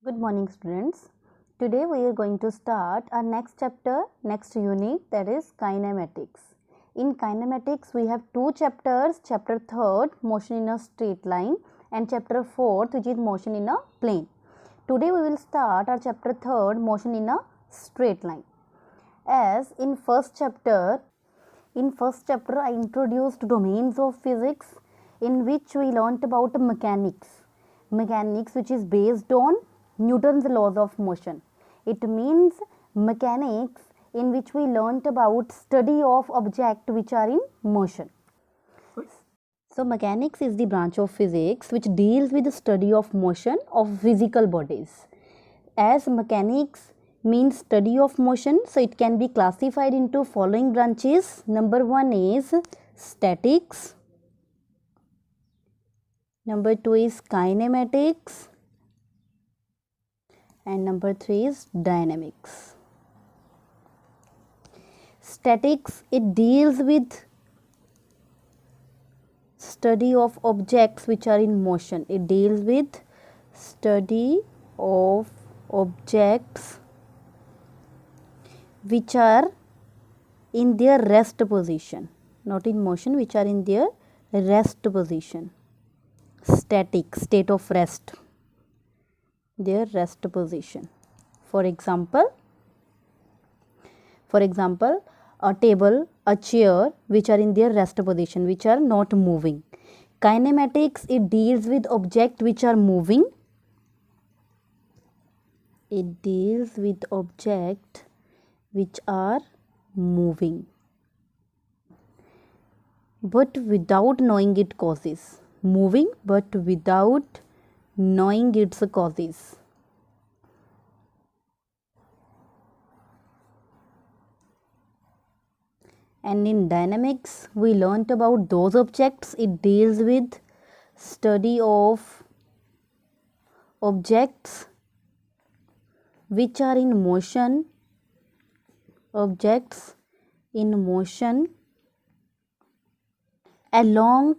Good morning students. Today we are going to start our next chapter, next unit, that is kinematics. In kinematics we have two chapters, chapter 3rd motion in a straight line and chapter 4th which is motion in a plane. Today we will start our chapter 3rd motion in a straight line. As in first chapter I introduced domains of physics in which we learnt about mechanics which is based on Newton's laws of motion. It means mechanics in which we learnt about study of objects which are in motion. So mechanics is the branch of physics which deals with the study of motion of physical bodies. As mechanics means study of motion, so it can be classified into following branches. Number 1 is statics, number 2 is kinematics, and number 3 is dynamics. Statics, it deals with study of objects which are in motion. It deals with study of objects which are in their rest position, not in motion, which are in their rest position. Static, state of rest, their rest position. For example, a table, a chair which are in their rest position, which are not moving. Kinematics, it deals with objects which are moving. It deals with objects which are moving but without knowing its causes. Moving but without knowing its causes. And in dynamics we learnt about those objects. It deals with study of objects which are in motion, along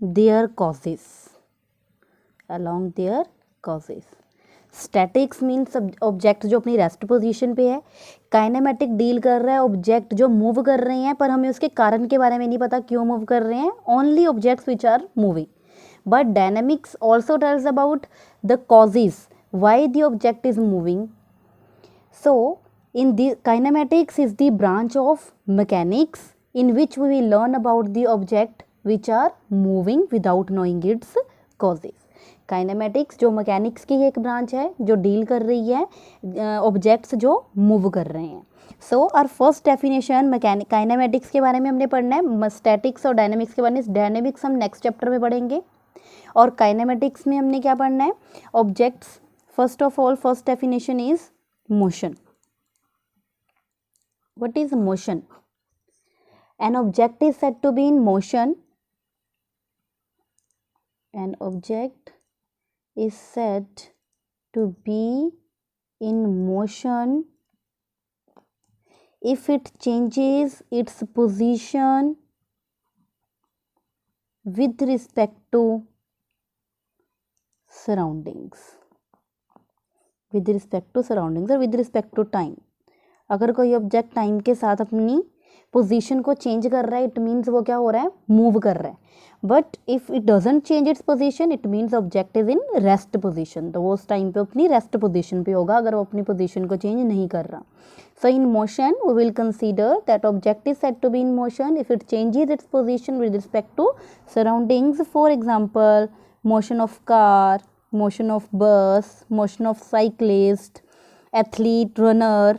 their causes. Statics means object जो अपनी rest position पे है. Kinematic deal कर रहा है object जो move कर रहे हैं पर हमें उसके कारण के बारे में नहीं पता क्यों मूव कर रहे हैं. Only objects which are moving. But dynamics also tells about the causes why the object is moving. So in the kinematics is the branch of mechanics in which we will learn about the object which are moving without knowing its causes. Kinematics जो mechanics की एक branch है जो deal कर रही है objects जो move कर रहे हैं. So our first definition kinematics के बारे में हमने पढ़ना है. स्टैटिक्स और डायनेमिक्स के बारे में. डायनेमिक्स हम नेक्स्ट चैप्टर में पढ़ेंगे और काइनेमेटिक्स में हमने क्या पढ़ना है. Objects. First of all first definition is motion. What is motion? An object is said to be in motion. An object is said to be in motion if it changes its position with respect to surroundings. With respect to surroundings or with respect to time. अगर कोई object time के साथ अपनी position को change कर रहा है it means वो क्या हो रहा है, मूव कर रहा है. But if it doesn't change its position it means object is in rest position. तो वो उस टाइम पे अपनी रेस्ट पोजीशन पे होगा अगर वो अपनी पोजीशन को चेंज नहीं कर रहा. So in motion we will consider that object is said to be in motion if it changes its position with respect to surroundings. For example motion of car, motion of bus, motion of cyclist, athlete, runner,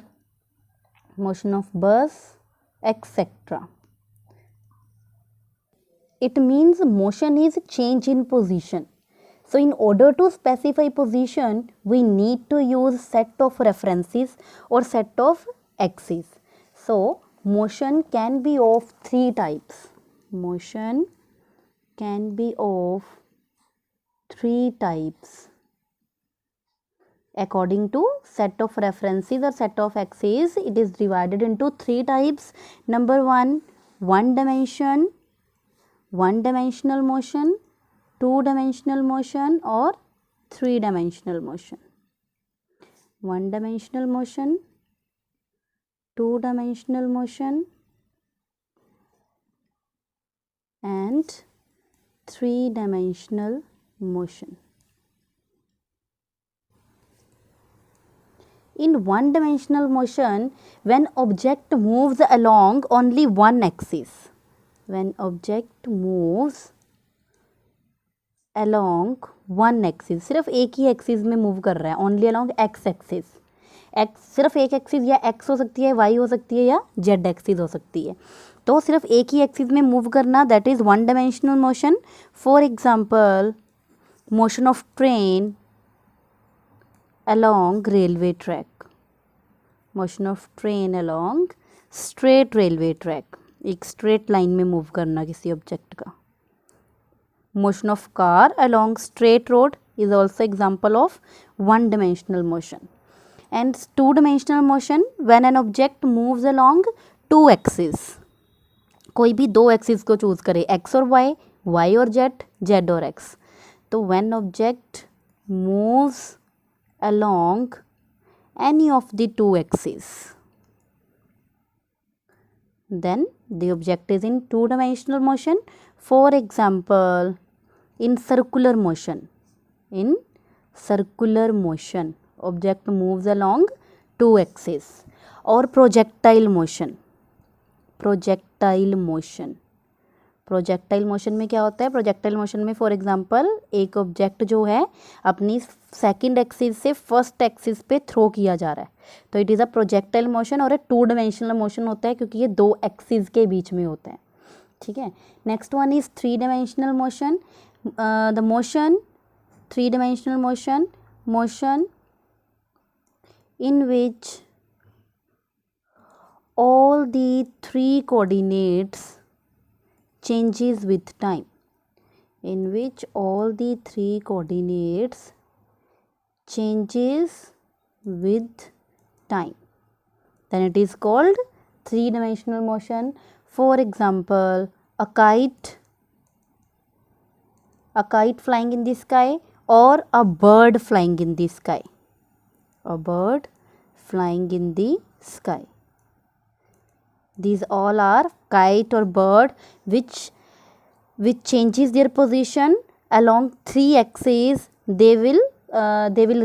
motion of bus, etc. It means motion is change in position. So in order to specify position we need to use set of references or set of axes. So motion can be of three types. Motion can be of three types. According to set of references or set of axes, it is divided into three types. Number 1, one dimensional motion, two-dimensional motion or three-dimensional motion. 1-dimensional motion, 2-dimensional motion, and 3-dimensional motion. In 1-dimensional motion, when object moves along only one axis, when object moves along one axis, सिर्फ एक ही axis में move कर रहा है, only along x axis, x सिर्फ एक axis या x हो सकती है, y हो सकती है या z एक्सिस हो सकती है, तो सिर्फ एक ही एक्सिस में मूव करना, that is 1-dimensional motion. For example motion of train along railway track, motion of train along straight railway track, एक straight line में move करना किसी object का. Motion of car along straight road is also example of 1-dimensional motion. And 2-dimensional motion, when an object moves along 2 axes, कोई भी 2 axis को choose करे, x और y, y और z, z और x. तो when object moves along any of the 2 axes, then the object is in 2-dimensional motion. For example, in circular motion, object moves along 2 axes. Or projectile motion, projectile motion में क्या होता है, projectile motion में for example एक object जो है अपनी second axis से फर्स्ट एक्सिस पे थ्रो किया जा रहा है, तो it is a projectile motion और ए 2-dimensional मोशन होता है क्योंकि ये 2 एक्सिस के बीच में होता है. ठीक है. Next one is 3-dimensional motion. The motion 3-dimensional motion in which all the 3 coordinates changes with time, in which all the 3 coordinates changes with time, then it is called 3-dimensional motion. For example, a kite flying in the sky or a bird flying in the sky, these all are kite or bird which changes their position along 3 axes. They will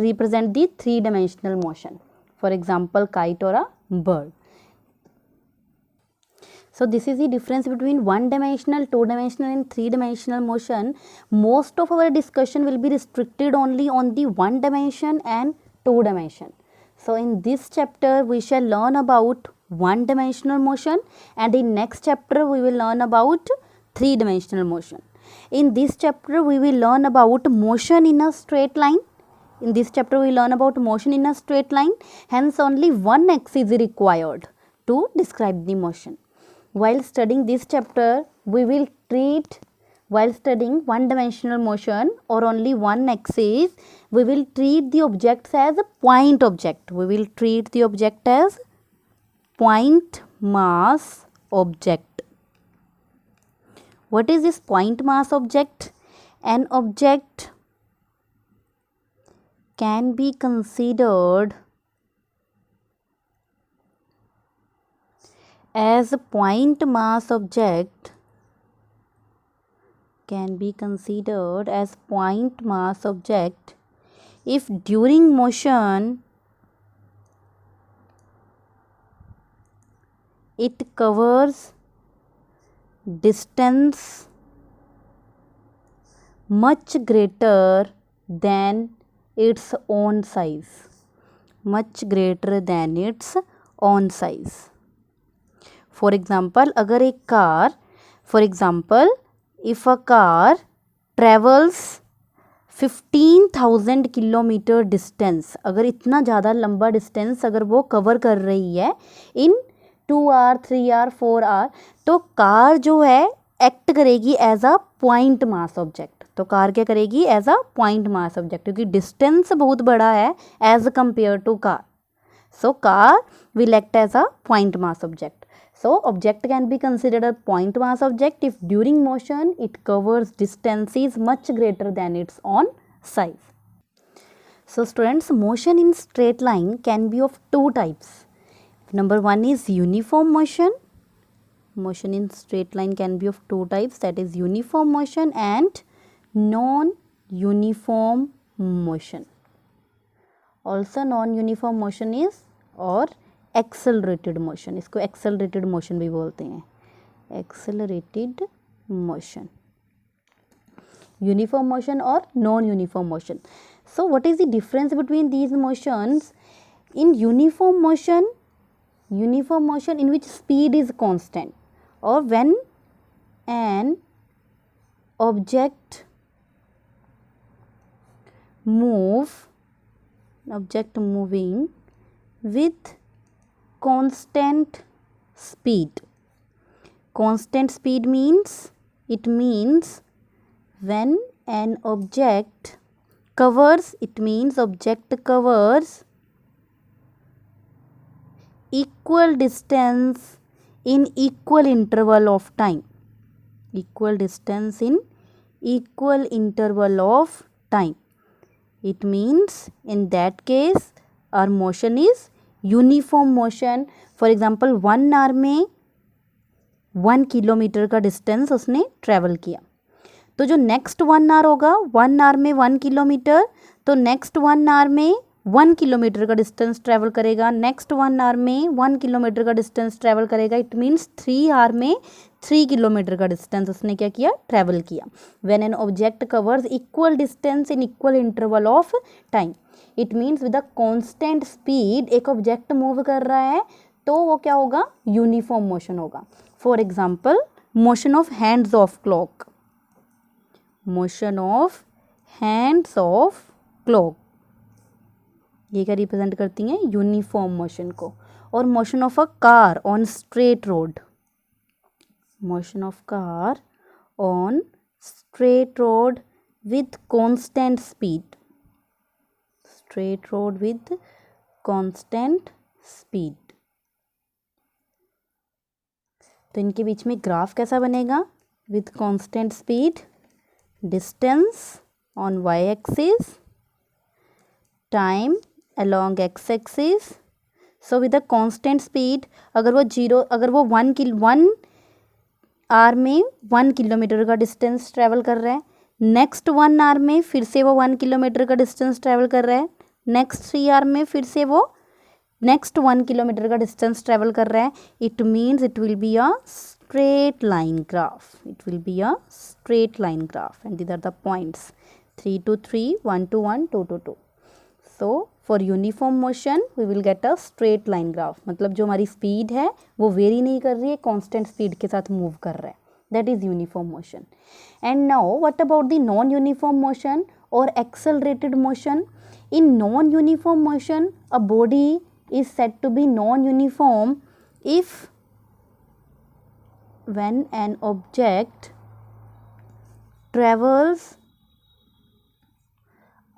represent the 3-dimensional motion. For example, kite or a bird. So this is the difference between 1-dimensional, 2-dimensional and 3-dimensional motion. Most of our discussion will be restricted only on the 1 dimension and 2 dimension. So in this chapter we shall learn about 1-dimensional motion, and in next chapter we will learn about 3-dimensional motion. In this chapter we will learn about motion in a straight line. Hence only one axis is required to describe the motion. While studying this chapter, we will treat, while studying 1-dimensional motion or only one axis, we will treat the objects as a point object. Point mass object. What is this point mass object? An object can be considered as a point mass object if during motion it covers distance much greater than its own size. For example, अगर एक car, if a car travels 15,000 kilometre distance, अगर इतना ज़्यादा लंबा distance अगर वो cover कर रही है इन 2 आवर 3 आवर 4 आवर, तो कार जो है एक्ट करेगी as a point mass object. तो कार क्या करेगी? As a point mass object, क्योंकि डिस्टेंस बहुत बड़ा है as compared to car. So car will act as a point mass object. So object can be considered a point mass object if during motion it covers distances much greater than its own size. So students, motion in straight line can be of two types. Number one is uniform motion. Motion in straight line can be of two types, that is uniform motion and non-uniform motion. Also non-uniform motion is और accelerated motion, इसको accelerated motion भी बोलते हैं, accelerated motion, uniform motion or non-uniform motion. So what is the difference between these motions? In uniform motion in which speed is constant, or when an object moving with constant speed. Constant speed means when an object covers equal distance in equal interval of time. Equal distance in equal interval of time. It means in that case our motion is uniform motion. For example 1 hour में 1 kilometre का distance उसने travel किया, तो जो next 1 our होगा, 1 our में 1 kilometre, तो next 1 our में 1 किलोमीटर का डिस्टेंस ट्रैवल करेगा, नेक्स्ट 1 आवर में 1 किलोमीटर का डिस्टेंस ट्रैवल करेगा. इट मीन्स 3 आवर में 3 किलोमीटर का डिस्टेंस उसने क्या किया, ट्रैवल किया. When an object covers equal distance in equal interval of time, it means with a constant speed एक ऑब्जेक्ट मूव कर रहा है, तो वो क्या होगा, यूनिफॉर्म मोशन होगा. For example motion of hands of clock, motion of hands of clock, ये क्या रिप्रेजेंट करती हैं, यूनिफॉर्म मोशन को. और motion of a car on straight road, motion of car on straight road with constant speed, straight road with constant speed. तो इनके बीच में ग्राफ कैसा बनेगा, with constant speed, distance on y axis, time along x axis. So with a constant speed, अगर वो 1 our में 1 kilometre का डिस्टेंस ट्रैवल कर रहा है, नेक्स्ट 1 आवर में फिर से वो 1 किलोमीटर का डिस्टेंस ट्रैवल कर रहा है, नेक्स्ट 3 आवर में फिर से वो नेक्स्ट 1 किलोमीटर का डिस्टेंस ट्रैवल कर रहा है. It means it will be a straight line graph, it will be a straight line graph and these are the points 3 to 3, 1 to 1, 2 to 2. So for uniform motion we will get a straight line graph. मतलब जो हमारी speed है वो very नहीं कर रही है, constant speed के साथ मूव कर रहा है, that is uniform motion. And now what about the non-uniform motion or accelerated motion? In non-uniform motion a body is said to be non-uniform if when an object travels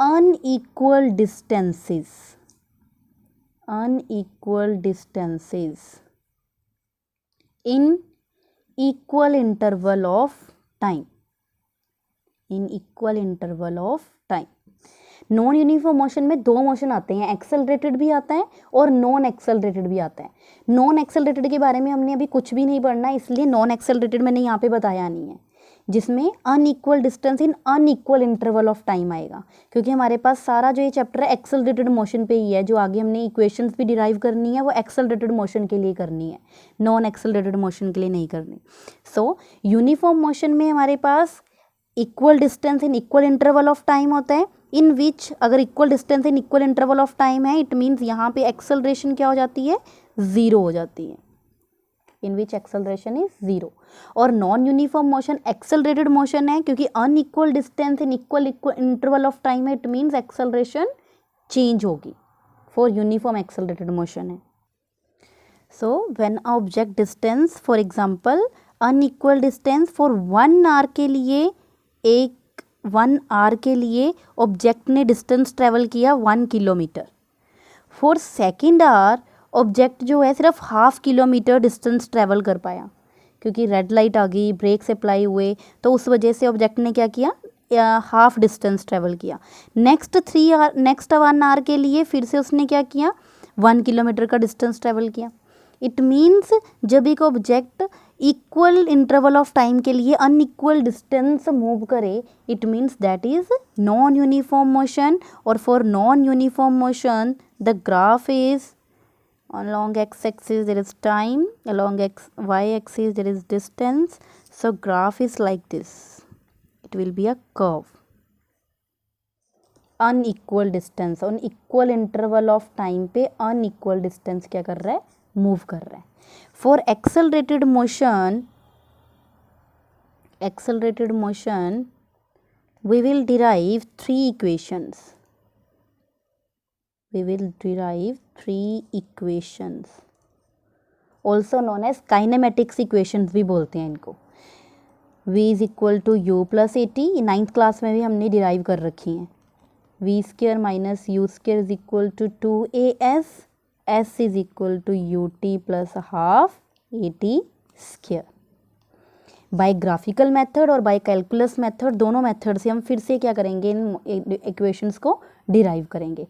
unequal distances in equal interval of time, non uniform motion में दो motion आते हैं, accelerated भी आता है और non accelerated भी आता है. नॉन एक्सेलरेटेड के बारे में हमने अभी कुछ भी नहीं पढ़ना, इसलिए नॉन एक्सेलरेटेड मैंने यहाँ पे बताया नहीं है, जिसमें unequal distance in unequal interval of time आएगा, क्योंकि हमारे पास सारा जो ये चैप्टर है एक्सेलरेटेड मोशन पे ही है. जो आगे हमने इक्वेशंस भी डिराइव करनी है वो एक्सेलरेटेड मोशन के लिए करनी है, नॉन एक्सेलरेटेड मोशन के लिए नहीं करनी. सो यूनिफॉर्म मोशन में हमारे पास equal distance in equal interval of time होता है, इन विच अगर equal distance in equal interval of time है, इट मीन्स यहाँ पे एक्सेलरेशन क्या हो जाती है, ज़ीरो हो जाती है, in which acceleration is zero. और non uniform motion accelerated motion है, क्योंकि unequal distance in equal interval of time है, इट मीन्स एक्सेलरेशन चेंज होगी. फॉर यूनिफॉर्म एक्सेलरेटेड मोशन है. So when object distance, for example unequal distance for 1 hour के लिए, 1 hour के लिए object ने डिस्टेंस ट्रेवल किया 1 kilometre. For second hour object जो है सिर्फ 1/2 किलोमीटर डिस्टेंस ट्रैवल कर पाया, क्योंकि रेड लाइट आ गई, ब्रेक्स अप्लाई हुए, तो उस वजह से ऑब्जेक्ट ने क्या किया, हाफ डिस्टेंस ट्रेवल किया। नेक्स्ट 1 आवर के लिए फिर से उसने क्या किया, 1 किलोमीटर का डिस्टेंस ट्रेवल किया। इट मीन्स जब एक object equal interval of time के लिए अनइक्वल डिस्टेंस मूव करे, it means that is non uniform motion. और for non uniform motion the graph is along x-axis there is time, along y-axis there is distance, so graph is like this, it will be a curve, unequal distance on equal interval of time पे unequal distance क्या कर रहा है, move कर रहा है। for accelerated motion we will derive 3 equations, also known as kinematics equations भी बोलते हैं इनको। v is equal to u plus a t, 9th class में भी हमने डिराइव कर रखी हैं। v square minus u square is equal to 2as, s is equal to u t plus half a t square. By graphical method और by calculus method, दोनों method से हम फिर से क्या करेंगे, इन इक्वेशंस को डिराइव करेंगे।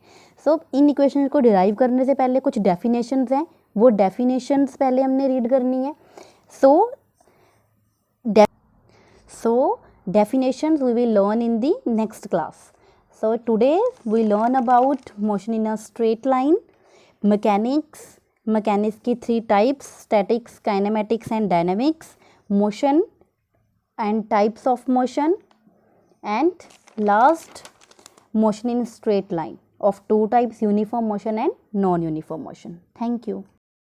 सो इन इक्वेशंस को डिराइव करने से पहले कुछ डेफिनेशंस हैं, वो डेफिनेशंस पहले हमने रीड करनी है। So definitions we will learn in the next class. So today we learn about motion in a straight line, mechanics की 3 types, statics, kinematics and dynamics, motion and types of motion, and last motion in straight line of 2 types, uniform motion and non-uniform motion. Thank you.